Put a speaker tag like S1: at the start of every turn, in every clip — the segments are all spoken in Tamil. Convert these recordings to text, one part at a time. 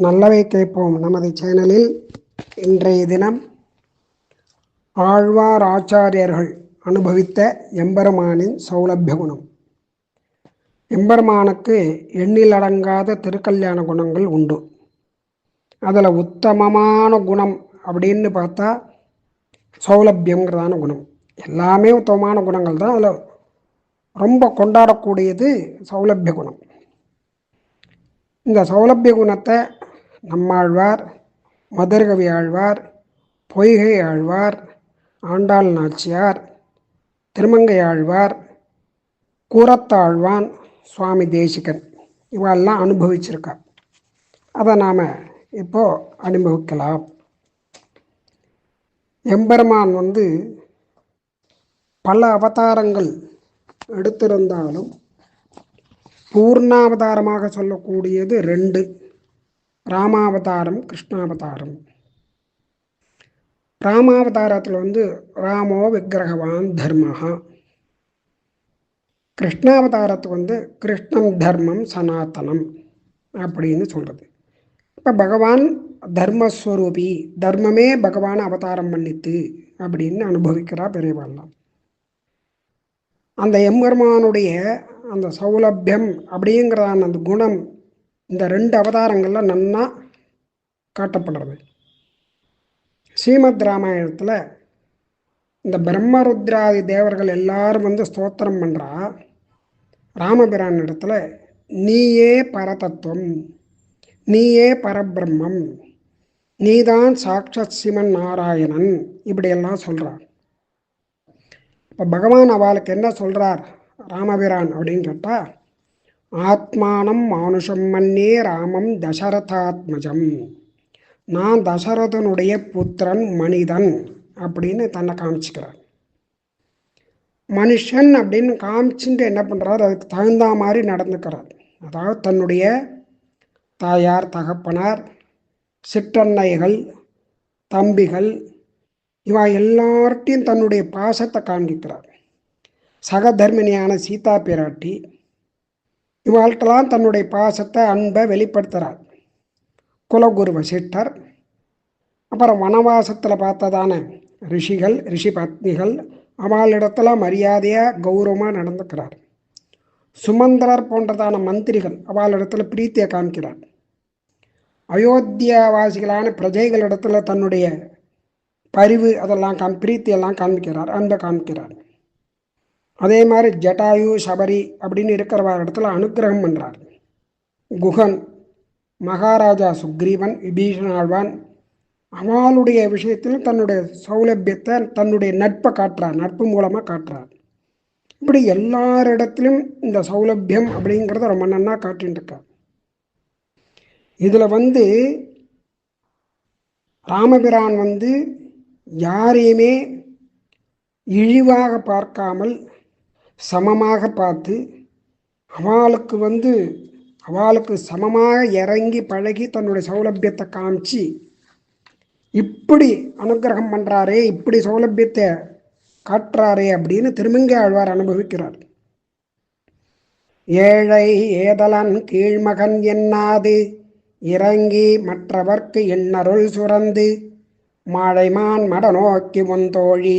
S1: நல்லவை கேட்போம் நமது சேனலில் இன்றைய தினம் ஆழ்வார் ஆச்சாரியர்கள் அனுபவித்த எம்பெருமானின் சௌலபிய குணம். எம்பெருமானுக்கு எண்ணிலடங்காத திருக்கல்யாண குணங்கள் உண்டு. அதில் உத்தமமான குணம் அப்படின்னு பார்த்தா சௌலபியங்கிறதான குணம். எல்லாமே உத்தமமான குணங்கள் தான். அதில் ரொம்ப கொண்டாடக்கூடியது சௌலபிய குணம். இந்த சௌலபிய குணத்தை நம்மாழ்வார், மதுரகவி ஆழ்வார், பொய்கை ஆழ்வார், ஆண்டாள் நாச்சியார், திருமங்கை ஆழ்வார், கூரத்தாழ்வான், சுவாமி தேசிகன் இவெல்லாம் அனுபவிச்சிருக்கா. அதை நாம் இப்போ அனுபவிக்கலாம். எம்பெருமான் பல அவதாரங்கள் எடுத்திருந்தாலும் பூர்ணாவதாரமாக சொல்லக்கூடியது 2: ராமாவதாரம், கிருஷ்ணாவதாரம். ராமாவதாரத்தில் ராமோ விக்கிரகவான் தர்மஹா, கிருஷ்ணாவதாரத்துக்கு கிருஷ்ணம் தர்மம் சனாதனம் அப்படின்னு சொல்கிறது. இப்போ பகவான் தர்மஸ்வரூபி, தர்மமே பகவான் அவதாரம் பண்ணித்து அப்படின்னு அனுபவிக்கிறா பெரியவாள்லாம். அந்த எம்பெருமானுடைய அந்த சௌலபியம் அப்படிங்கிறதான அந்த குணம் இந்த 2 அவதாரங்களில் நன்னா காட்டப்படுறது. ஸ்ரீமத் ராமாயணத்தில் இந்த பிரம்மருத்ராதி தேவர்கள் எல்லாரும் ஸ்தோத்திரம் பண்ணுறா. ராமபிரான் இடத்துல நீயே பரதத்துவம், நீயே பரபிரம்மம், நீதான் சாட்சாத் சிவன் நாராயணன் இப்படியெல்லாம் சொல்கிறார். இப்போ பகவான் அவளுக்கு என்ன சொல்கிறார் ராமபிரான் அப்படின்னு கேட்டால், ஆத்மானம் மானுஷம் மன்னே ராமம் தசரதாத்மஜம், நான் தசரதனுடைய புத்திரன் மனிதன் அப்படின்னு தன்னை காமிச்சுக்கிறார். மனுஷன் அப்படின்னு காமிச்சுட்டு என்ன பண்ணுறார், அதுக்கு தகுந்த மாதிரி நடந்துக்கிறார். அதாவது தன்னுடைய தாயார், தகப்பனார், சிற்றன்னைகள், தம்பிகள் இவா எல்லார்ட்டையும் தன்னுடைய பாசத்தை காண்பிக்கிறார். சகதர்மினியான சீதா பிராட்டி இவாழ்க்கெல்லாம் தன்னுடைய பாசத்தை, அன்பை வெளிப்படுத்துகிறார். குலகுரு வசிஷ்டர், அப்புறம் வனவாசத்தில் பார்த்ததான ரிஷிகள், ரிஷி பத்னிகள் அவளிடத்துல மரியாதையாக கௌரவமாக நடந்துக்கிறார். சுமந்திரர் போன்றதான மந்திரிகள் அவளிடத்துல பிரீத்தியை காமிக்கிறார். அயோத்தியாவாசிகளான பிரஜைகளிடத்துல தன்னுடைய பரிவு அதெல்லாம் பிரீத்தியெல்லாம் காண்பிக்கிறார், அன்பை காமிக்கிறார். அதே மாதிரி ஜட்டாயு, சபரி அப்படின்னு இருக்கிறவ இடத்துல அனுக்கிரகம் பண்ணுறார். குகன், மகாராஜா சுக்ரீவன், விபீஷணாழ்வான் அவளுடைய விஷயத்தில் தன்னுடைய சௌலபியத்தை, தன்னுடைய நட்பை காட்டுறார், நட்பு மூலமாக காட்டுறார். இப்படி எல்லாரிடத்திலும் இந்த சௌலபியம் அப்படிங்கிறத ரொம்ப நன்னா காட்டின்னு இருக்கார். இதில் ராமபிரான் யாரையுமே இழிவாக பார்க்காமல் சமமாக பார்த்து அவளுக்கு சமமாக இறங்கி பழகி தன்னுடைய சௌலபியத்தை காமிச்சு இப்படி அனுக்கிரகம் பண்ணுறாரே, இப்படி சௌலபியத்தை காட்டுறாரே அப்படின்னு திருமங்கை ஆழ்வார் அனுபவிக்கிறார். ஏழை ஏதலன் கீழ்மகன் என்னாது இறங்கி மற்றவர்க்கு எண்ணருள் சுரந்து மாழைமான் மடநோக்கி முந்தோழி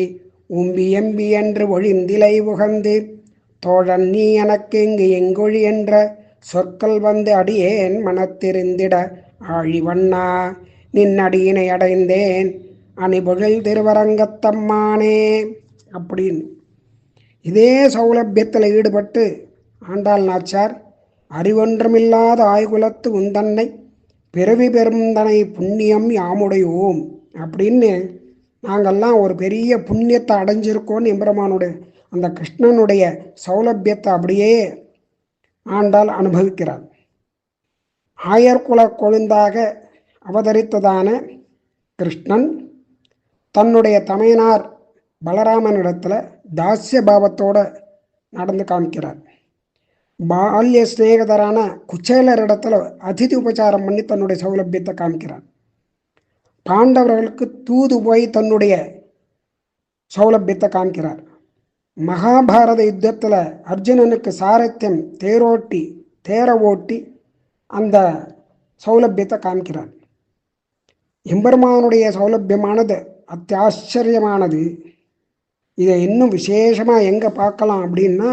S1: உம்பி எம்பி என்று ஒழிந்திலை உகந்து தோழன் நீ எனக்கு இங்கு எங்கொழி என்ற சொற்கள் அடியேன் மனத்திருந்திட ஆழிவண்ணா நின்னடியினை அடைந்தேன் அணிபொழில் திருவரங்கத்தம்மானே அப்படின்னு இதே சௌலபியத்தில் ஈடுபட்டு ஆண்டாள் நாச்சார் அறிவொன்றுமில்லாத ஆய்குலத்து உந்தன்னை பிறவி பெருந்தனை புண்ணியம் யாமுடையோம் அப்படின்னு நாங்கள்லாம் ஒரு பெரிய புண்ணியத்தை அடைஞ்சிருக்கோன்னு எம்பெருமானுடைய அந்த கிருஷ்ணனுடைய சௌலபியத்தை அப்படியே ஆண்டாள் அனுபவிக்கிறார். ஆயர்குல கொழுந்தாக அவதரித்ததான கிருஷ்ணன் தன்னுடைய தமையனார் பலராமனிடத்தில் தாஸ்ய பாவத்தோடு நடந்து காமிக்கிறார். பால்ய சிநேகிதரான குச்சேலரிடத்தில் அதிதி உபச்சாரம் பண்ணி தன்னுடைய சௌலபியத்தை காமிக்கிறார். பாண்டவர்களுக்கு தூது போய் தன்னுடைய சௌலபியத்தை காமிக்கிறார். மகாபாரத யுத்தத்தில் அர்ஜுனனுக்கு சாரத்தியம் தேர ஓட்டி அந்த சௌலபியத்தை காமிக்கிறார். எம்பெருமானுடைய சௌலபியமானது அத்தியாச்சரியமானது. இதை இன்னும் விசேஷமாக எங்கே பார்க்கலாம் அப்படின்னா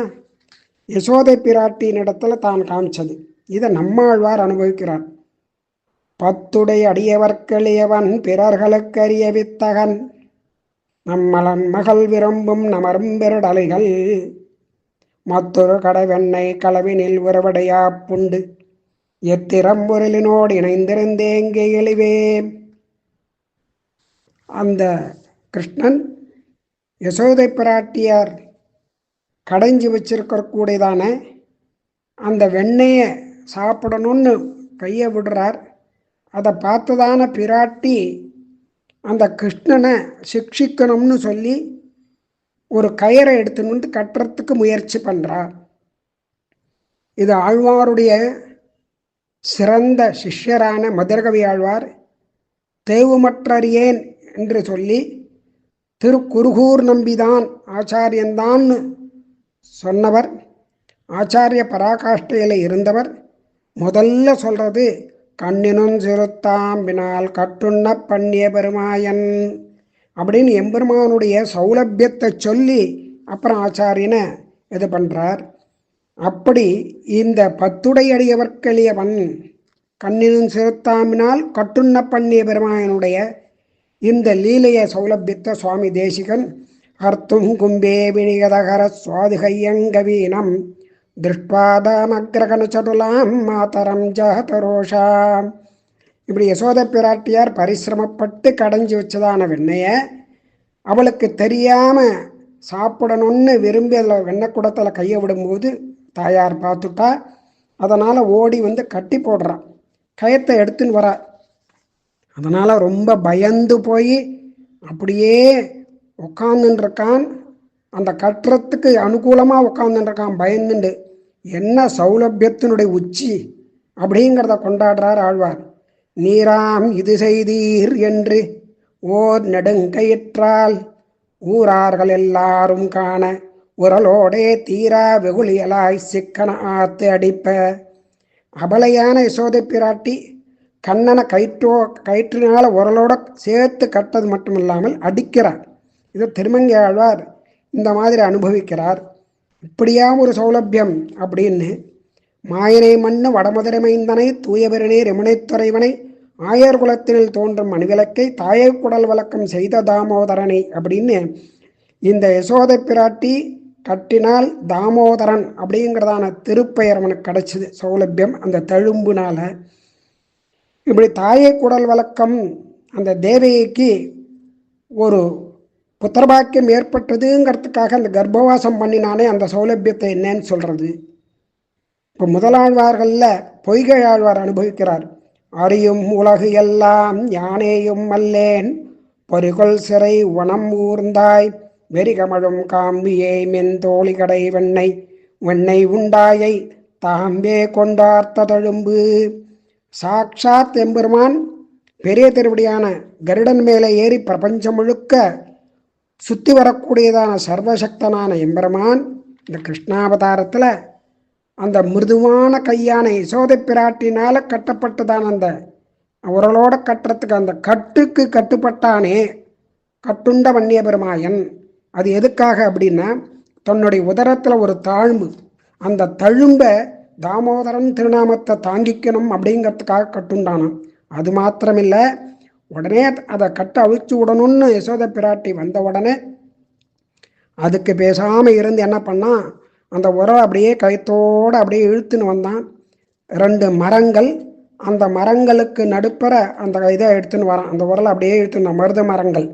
S1: யசோதை பிராட்டியின் இடத்துல தான் காமிச்சது. இதை நம்மாழ்வார் அனுபவிக்கிறார். பத்துடை அடியவர்களியவன் பிறர்களுக்கு அறிய வித்தகன் நம்மளன் மகள் விரும்பும் நமரும் பெருடலைகள் மற்றொரு கடைவெண்ணை களவினில் உறவடையா புண்டு எத்திரம்பொருளினோடு இணைந்திருந்தேங்கே எளிவே. அந்த கிருஷ்ணன் யசோதை பிராட்டியார் கடைஞ்சி வச்சிருக்கக்கூடியதான அந்த வெண்ணெயை சாப்பிடணும்னு கையை விடுறார். அதை பார்த்ததான பிராட்டி அந்த கிருஷ்ணனை சிக்ஷிக்கணும்னு சொல்லி ஒரு கயிறை எடுத்துன்னு வந்து கட்டுறதுக்கு முயற்சி பண்ணுறார். இது ஆழ்வாருடைய சிறந்த சிஷ்யரான மதுரகவி ஆழ்வார் தேவுமற்றறியேன் என்று சொல்லி திருக்குருகூர் நம்பிதான் ஆச்சாரியன்தான் சொன்னவர். ஆச்சாரிய பராகாஷ்டையில் இருந்தவர். முதல்ல சொல்றது கண்ணினும் சிறுத்தாம்பினால் கட்டுண்ண பண்ணிய பெருமாயன் அப்படின்னு எம்பெருமானுடைய சௌலபியத்தை சொல்லி அப்புறம் ஆச்சாரியனை இது பண்ணுறார். அப்படி இந்த பத்துடையடியவர்களியவன் கண்ணினும் சிறுத்தாம்பினால் கட்டுண்ண பண்ணிய பெருமாயனுடைய இந்த லீலைய சௌலபியத்தை சுவாமி தேசிகன் அர்த்தும் கும்பே வினிகதகர சுவாதிகையங்கவீனம் திருஷ்டாதாமக்ரகண சடுலாம் மாதரம் ஜாதரோஷாம். இப்படி யசோத பிராட்டியார் பரிசிரமப்பட்டு கடைஞ்சி வச்சதான வெண்ணையை அவளுக்கு தெரியாமல் சாப்பிடணும்னு விரும்பி அதில் வெண்ணெய் குடத்தில் கையை விடும்போது தாயார் பார்த்துட்டா. அதனால் ஓடி வந்து கட்டி போடுறான், கயத்தை எடுத்துன்னு வரா. அதனால் ரொம்ப பயந்து போய் அப்படியே உட்காந்துருக்கான். அந்த கட்டுறதுக்கு அனுகூலமாக உட்காந்துருக்கான் பயந்துண்டு. என்ன சௌலபியத்தினுடைய உச்சி அப்படிங்கிறத கொண்டாடுறார் ஆழ்வார். நீராம் இது செய்தீர் என்று ஓர் நெடுங்கயிற்றால் ஊரார்கள் எல்லாரும் காண உரலோடே தீரா வெகுளியலாய் சிக்கன ஆத்து அடிப்ப. அபலையான யசோதை பிராட்டி கண்ணனை கயிற்றினால உரலோட சேர்த்து கட்டது மட்டும் இல்லாமல் அடிக்கிறார். இது திருமங்கை ஆழ்வார் இந்த மாதிரி அனுபவிக்கிறார். இப்படியா ஒரு சௌலபியம் அப்படின்னு மாயனை மண்ணு வடமதுரை மைந்தனை தூயபெருநே ரெமுனைத்துறைவனை ஆயர் குலத்தினில் தோன்றும் மணிவிளக்கை தாயை குடல் வழக்கம் செய்த தாமோதரனை அப்படின்னு இந்த யசோதை பிராட்டி கட்டினால் தாமோதரன் அப்படிங்கிறதான திருப்பெயர் அவனுக்கு கிடைச்சிது சௌலபியம் அந்த தழும்புனால. இப்படி தாயை குடல் வழக்கம் அந்த தேவகிக்கு ஒரு புத்திரபாக்கியம் ஏற்பட்டதுங்கிறதுக்காக அந்த கர்ப்பவாசம் பண்ணினானே அந்த சௌலபியத்தை என்னன்னு சொல்கிறது. இப்போ முதலாழ்வார்களில் பொய்கை ஆழ்வார் அனுபவிக்கிறார். அறியும் உலகு எல்லாம் யானேயும் அல்லேன் பொறிகொள் சிறை வனம் ஊர்ந்தாய் வெறிகமழும் காம்பியை மென்தோழி கடை வெண்ணெய் வெண்ணெய் உண்டாயை தாம்பே கொண்டார்த்த தழும்பு. சாக்ஷாத் எம்பெருமான் பெரிய திருவடியான கருடன் மேலே ஏறி பிரபஞ்சம் முழுக்க சுற்றி வரக்கூடியதான சர்வசக்தனான எம்பெருமான் இந்த கிருஷ்ணாவதாரத்தில் அந்த மிருதுவான கையான யசோதை பிராட்டினால கட்டப்பட்டதான அந்த உரலோட கட்டுறதுக்கு அந்த கட்டுக்கு கட்டுப்பட்டானே கட்டுண்ட வன்னிய பெருமாயன். அது எதுக்காக அப்படின்னா தன்னுடைய உதரத்தில் ஒரு தாழ்வு, அந்த தழும்பை தாமோதரன் திருநாமத்தை தாங்கிக்கணும் அப்படிங்கிறதுக்காக கட்டுண்டானான். அது மாத்திரமில்லை, உடனே அதை கட்ட அவிழ்ச்சி விடணும்னு யசோதை பிராட்டி வந்த உடனே அதுக்கு பேசாமல் இருந்து என்ன பண்ணான், அந்த உரலை அப்படியே கயத்தோடு அப்படியே இழுத்துன்னு வந்தான். 2 மரங்கள், அந்த மரங்களுக்கு நடுப்பற அந்த இதை எடுத்துன்னு வரான். அந்த உரலை அப்படியே இழுத்துன்னு மருத மரங்கள்.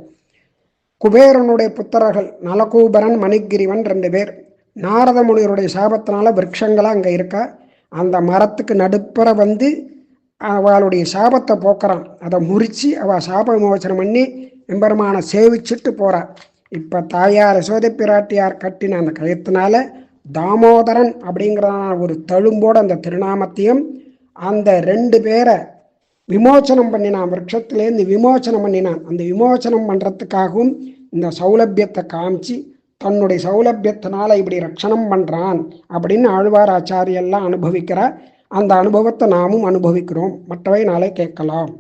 S1: குபேரனுடைய புத்திரர்கள் நலகூபரன் மணிகிரிவன் 2 பேர். நாரத முனிவருடைய சாபத்தினால விரக்ஷங்களாக அங்கே இருக்கா. அந்த மரத்துக்கு நடுப்பற வந்து அவளுடைய சாபத்தை போக்குறான். அதை முறித்து அவள் சாப விமோசனம் பண்ணி எம்பெருமானை சேவிச்சுட்டு போகிறாள். இப்போ தாயார் யசோதை பிராட்டியார் கட்டின அந்த கயத்தினால தாமோதரன் அப்படிங்கிறதான ஒரு தழும்போடு அந்த திருநாமத்தையும் அந்த 2 பேரை விமோச்சனம் பண்ணினான். விரக்ஷத்திலேருந்து விமோச்சனம் பண்ணினான். அந்த விமோச்சனம் பண்ணுறதுக்காகவும் இந்த சௌலபியத்தை காமிச்சு தன்னுடைய சௌலபியத்தினால இப்படி ரட்சணம் பண்ணுறான் அப்படின்னு ஆழ்வார் ஆச்சாரியெல்லாம் அனுபவிக்கிறார். அந்த அனுபவத்தை நாமும் அனுபவிக்கிறோம். மற்றவை நாளை கேட்கலாம்.